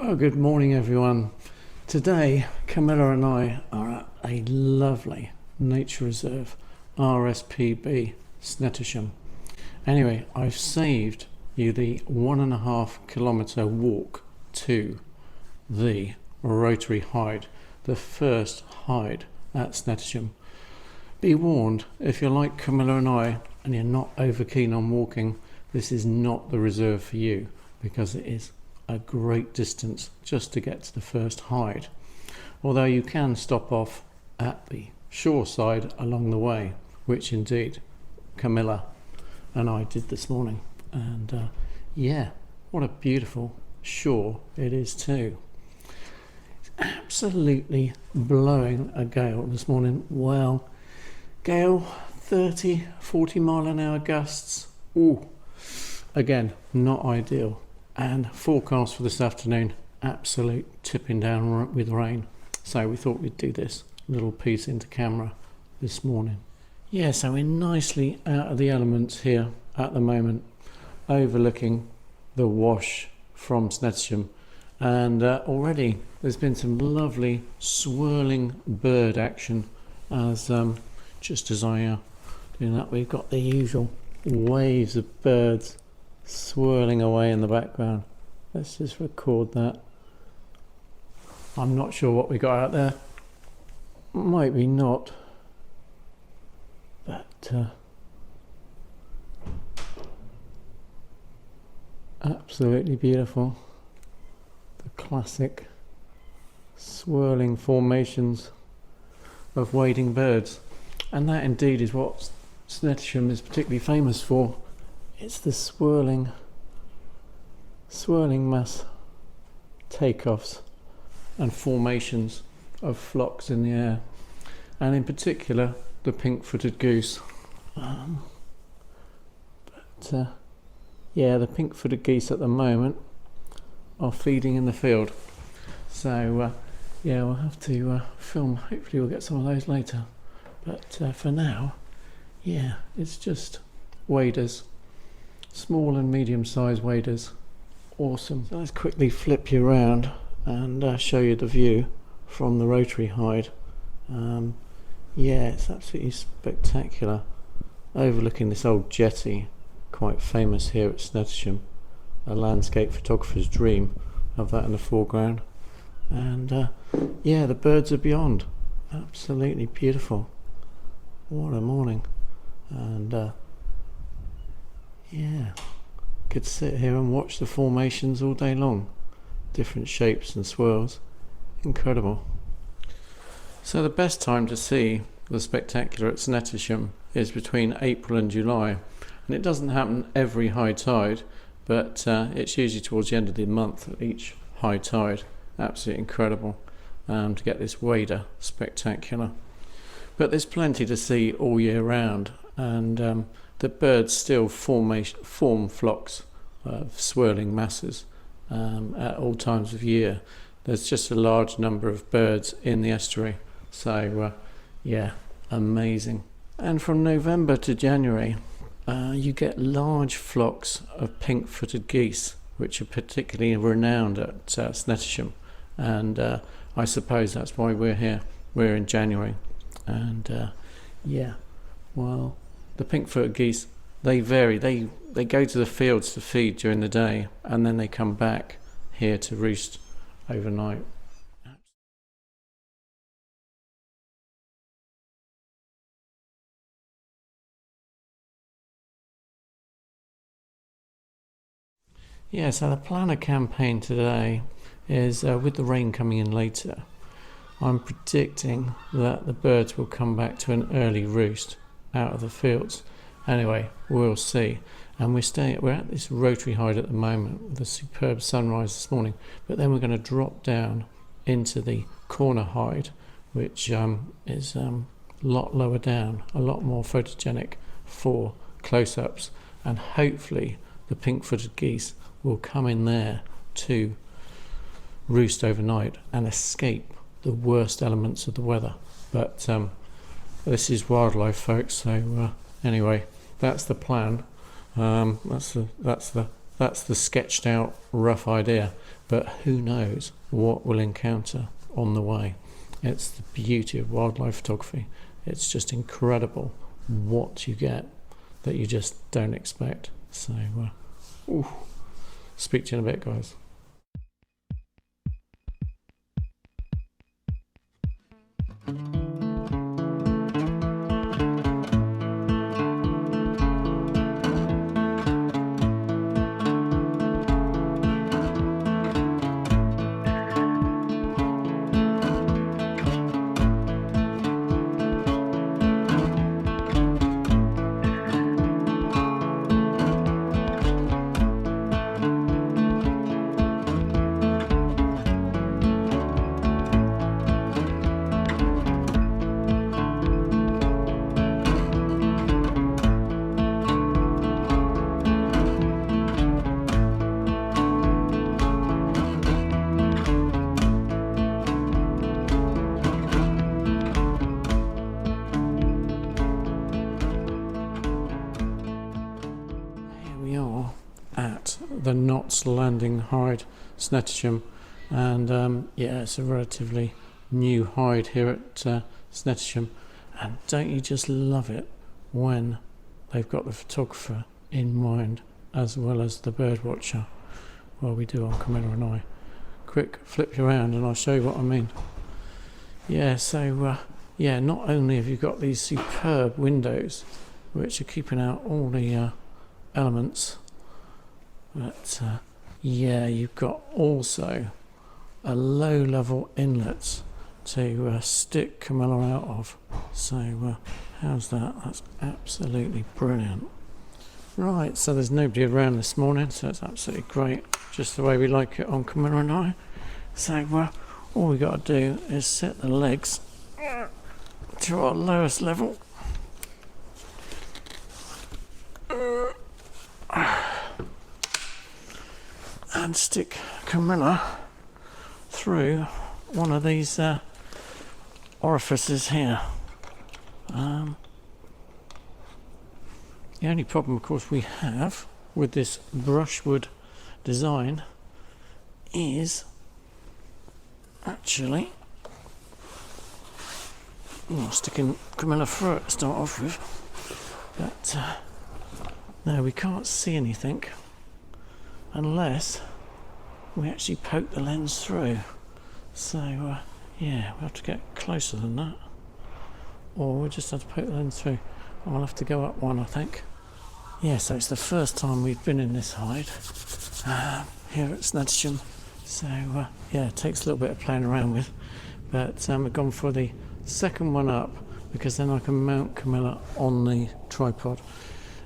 Well, good morning everyone. Today Camilla and I are at a lovely nature reserve, RSPB Snettisham. Anyway, I've saved you the 1.5 kilometre walk to the rotary hide, the first hide at Snettisham. Be warned, if you're like Camilla and I and you're not over keen on walking, this is not the reserve for you, because it is a great distance just to get to the first hide, although you can stop off at the shore side along the way, which indeed Camilla and I did this morning. And yeah, what a beautiful shore it is too. It's absolutely blowing a gale this morning. Well, gale 30-40 mile an hour gusts. Ooh, again, not ideal. And forecast for this afternoon, absolute tipping down with rain. So we thought we'd do this little piece into camera this morning. Yeah, so we're nicely out of the elements here at the moment, overlooking the wash from Snettisham. And already there's been some lovely swirling bird action as just as I doing that, we've got the usual waves of birds swirling away in the background. Let's just record that. I'm not sure what we got out there, might be not, but absolutely beautiful. The classic swirling formations of wading birds, and that indeed is what Snettisham is particularly famous for. It's the swirling mass takeoffs and formations of flocks in the air, and in particular the pink-footed goose. Yeah, the pink-footed geese at the moment are feeding in the field, so yeah, we'll have to film. Hopefully we'll get some of those later, but for now, yeah, it's just waders. Small and medium-sized waders. Awesome. So let's quickly flip you around and show you the view from the rotary hide. Yeah, it's absolutely spectacular, overlooking this old jetty, quite famous here at Snettisham. A landscape photographer's dream, of that in the foreground. And yeah, the birds are beyond. Absolutely beautiful. What a morning. And yeah, could sit here and watch the formations all day long. Different shapes and swirls. Incredible. So the best time to see the spectacular at Snettisham is between April and July. And it doesn't happen every high tide, but it's usually towards the end of the month at each high tide. Absolutely incredible to get this wader spectacular. But there's plenty to see all year round, and the birds still form flocks of swirling masses at all times of year. There's just a large number of birds in the estuary, so yeah, amazing. And from November to January, you get large flocks of pink-footed geese, which are particularly renowned at Snettisham, and I suppose that's why we're here. We're in January, and yeah, well, the pink-footed geese, they vary. They go to the fields to feed during the day, and then they come back here to roost overnight. Yeah, so the planner campaign today is with the rain coming in later, I'm predicting that the birds will come back to an early roost out of the fields. Anyway, we'll see. And we're at this rotary hide at the moment with a superb sunrise this morning, but then we're going to drop down into the corner hide, which is a lot lower down, a lot more photogenic for close-ups, and hopefully the pink-footed geese will come in there to roost overnight and escape the worst elements of the weather. But this is wildlife, folks, so anyway, that's the plan. That's that's the sketched out rough idea, but who knows what we'll encounter on the way. It's the beauty of wildlife photography. It's just incredible what you get that you just don't expect. So speak to you in a bit, guys. At the Knots Landing hide, Snettisham, and yeah, it's a relatively new hide here at Snettisham, and don't you just love it when they've got the photographer in mind as well as the bird watcher? Well, we do on Camilla and I. Quick flip you around and I'll show you what I mean. Yeah, so yeah, not only have you got these superb windows which are keeping out all the elements, but yeah, you've got also a low level inlets to stick Camilla out of. So how's that? That's absolutely brilliant. Right, so there's nobody around this morning, so it's absolutely great, just the way we like it on Camilla and I. So all we got to do is set the legs to our lowest level. And stick Camilla through one of these orifices here. The only problem, of course, we have with this brushwood design is actually sticking Camilla through it to start off with. But no, we can't see anything unless we actually poke the lens through. So yeah, we'll have to get closer than that, or we'll just have to poke the lens through. I'll have to go up one, I think. Yeah, so it's the first time we've been in this hide here at Snettisham. So yeah, it takes a little bit of playing around with, but we've gone for the second one up because then I can mount Camilla on the tripod.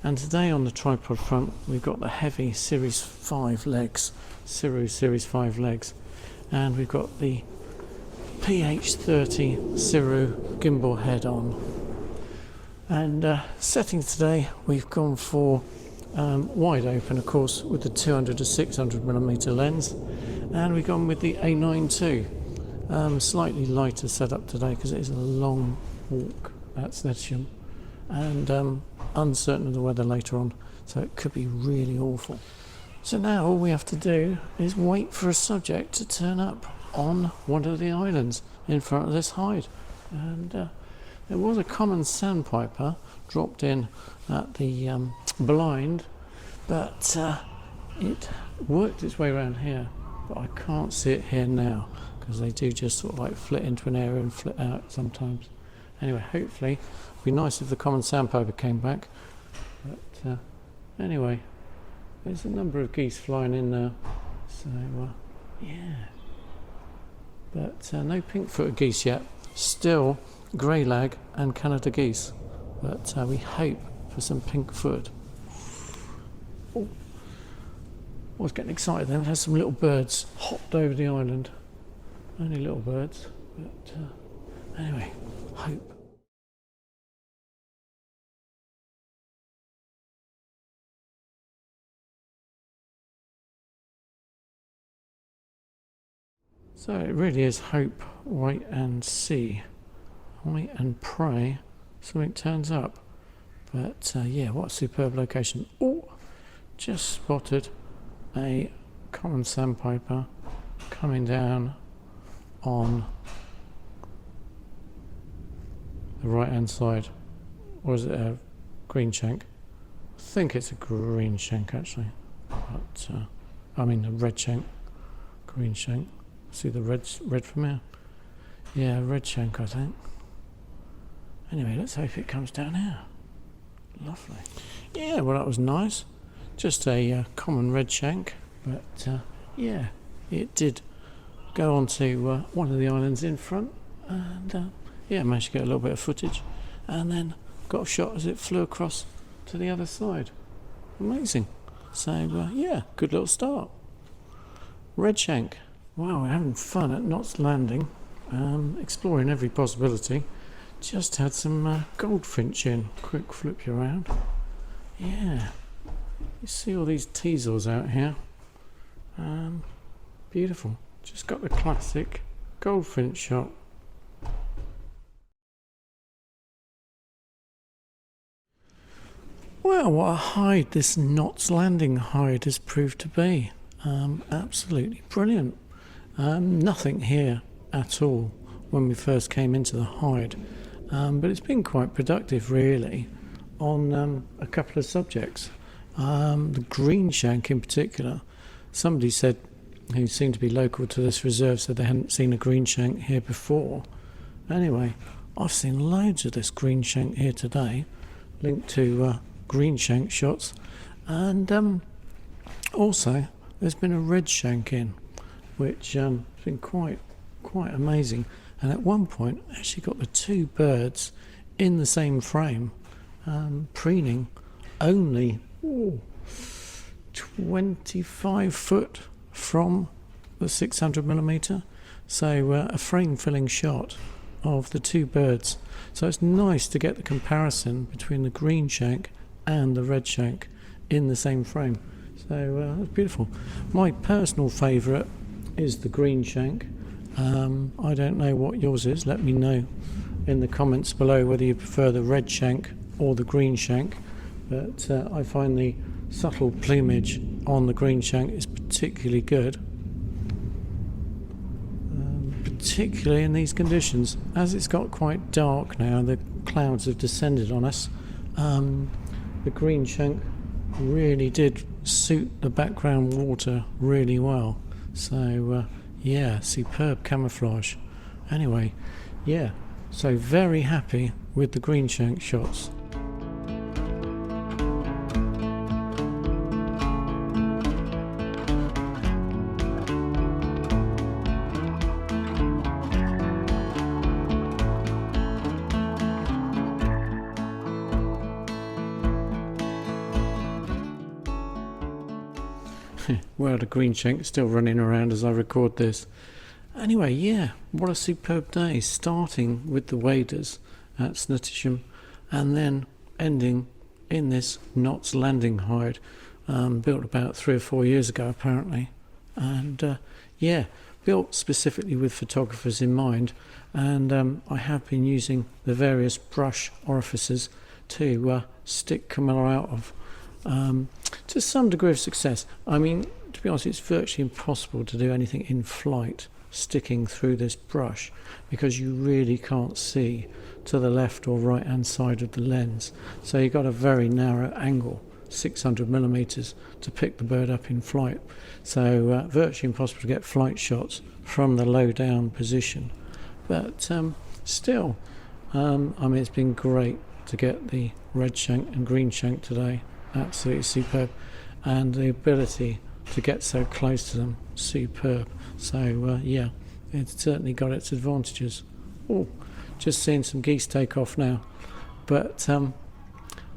And today on the tripod front we've got the heavy Series 5 legs, Series 5 legs, and we've got the PH30 Ciru gimbal head on. And setting today we've gone for wide open, of course, with the 200 to 600mm lens, and we've gone with the A92. Slightly lighter setup today because it is a long walk at Snettisham, and uncertain of the weather later on, so it could be really awful. So now all we have to do is wait for a subject to turn up on one of the islands in front of this hide. And there was a common sandpiper dropped in at the blind, but it worked its way around here, but I can't see it here now because they do just sort of like flit into an area and flit out sometimes. Anyway, hopefully it'd be nice if the common sandpiper came back. But anyway, there's a number of geese flying in now, so yeah. But no pink-footed geese yet. Still grey lag and Canada geese, but we hope for some pink-footed. Oh, I was getting excited then. There's some little birds hopped over the island. Only little birds, but anyway, hope. So it really is hope, wait and see, wait and pray something turns up. But yeah, what a superb location. Oh, just spotted a common sandpiper coming down on the right hand side. Or is it a green shank? I think it's a green shank actually, but I mean a red shank, green shank. See the red from here? Yeah, red shank I think. Anyway, let's hope it comes down here. Lovely. Yeah, well that was nice. Just a common red shank, but yeah, it did go onto one of the islands in front, and yeah, managed to get a little bit of footage, and then got a shot as it flew across to the other side. Amazing. So yeah, good little start. Red shank. Wow, we're having fun at Knots Landing, exploring every possibility. Just had some goldfinch in. Quick flip you around. Yeah, you see all these teasels out here. Beautiful. Just got the classic goldfinch shot. Well, what a hide this Knots Landing hide has proved to be. Absolutely brilliant. Nothing here at all when we first came into the hide, but it's been quite productive really on a couple of subjects. The green shank in particular. Somebody said, who seemed to be local to this reserve, said they hadn't seen a green shank here before. Anyway, I've seen loads of this green shank here today, linked to green shank shots, and also there's been a red shank in, which has been quite amazing. And at one point actually got the two birds in the same frame, preening only 25 foot from the 600mm, so a frame filling shot of the two birds. So it's nice to get the comparison between the green shank and the red shank in the same frame. So that's beautiful. My personal favourite is the green shank. I don't know what yours is. Let me know in the comments below whether you prefer the red shank or the green shank, but I find the subtle plumage on the green shank is particularly good, particularly in these conditions. As it's got quite dark now, the clouds have descended on us, the green shank really did suit the background water really well. So yeah, superb camouflage. Anyway, yeah, so very happy with the green shank shots. Well, the green shank is still running around as I record this. Anyway, yeah, what a superb day, starting with the waders at Snettisham and then ending in this Knots Landing hide, built about 3 or 4 years ago apparently, and yeah, built specifically with photographers in mind, and I have been using the various brush orifices to stick Camilla out of, to some degree of success. I mean, to be honest, it's virtually impossible to do anything in flight sticking through this brush, because you really can't see to the left or right hand side of the lens, so you've got a very narrow angle, 600mm, to pick the bird up in flight. So virtually impossible to get flight shots from the low down position, but still, I mean, it's been great to get the red shank and green shank today. Absolutely superb, and the ability to get so close to them, superb. So yeah, it's certainly got its advantages. Oh, just seeing some geese take off now, but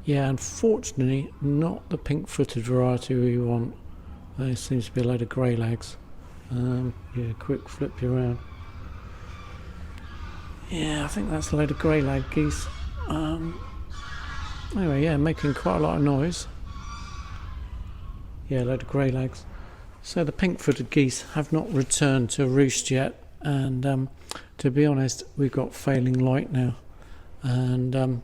yeah, unfortunately not the pink-footed variety we want. There seems to be a load of grey lags. Yeah, quick flip you around. Yeah, I think that's a load of grey lag geese. Anyway, yeah, making quite a lot of noise. Yeah, a load of grey lags. So the pink-footed geese have not returned to roost yet, and to be honest, we've got failing light now, and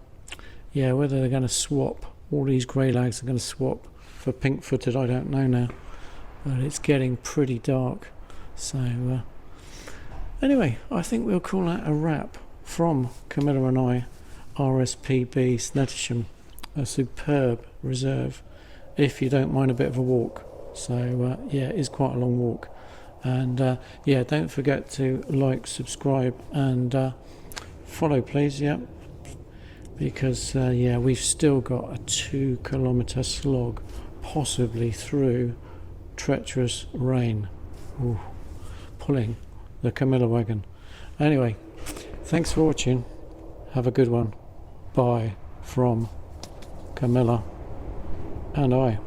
yeah, whether they're going to swap, all these grey lags are going to swap for pink-footed, I don't know now. but it's getting pretty dark. So anyway, I think we'll call that a wrap from Camilla and I, RSPB Snettisham, a superb reserve if you don't mind a bit of a walk. So yeah, it is quite a long walk. And yeah, don't forget to like, subscribe and follow, please. Yeah, because yeah, we've still got a 2 kilometre slog, possibly through treacherous rain. Ooh, pulling the Camilla wagon. Anyway, thanks for watching. Have a good one. Bye from Camilla and I.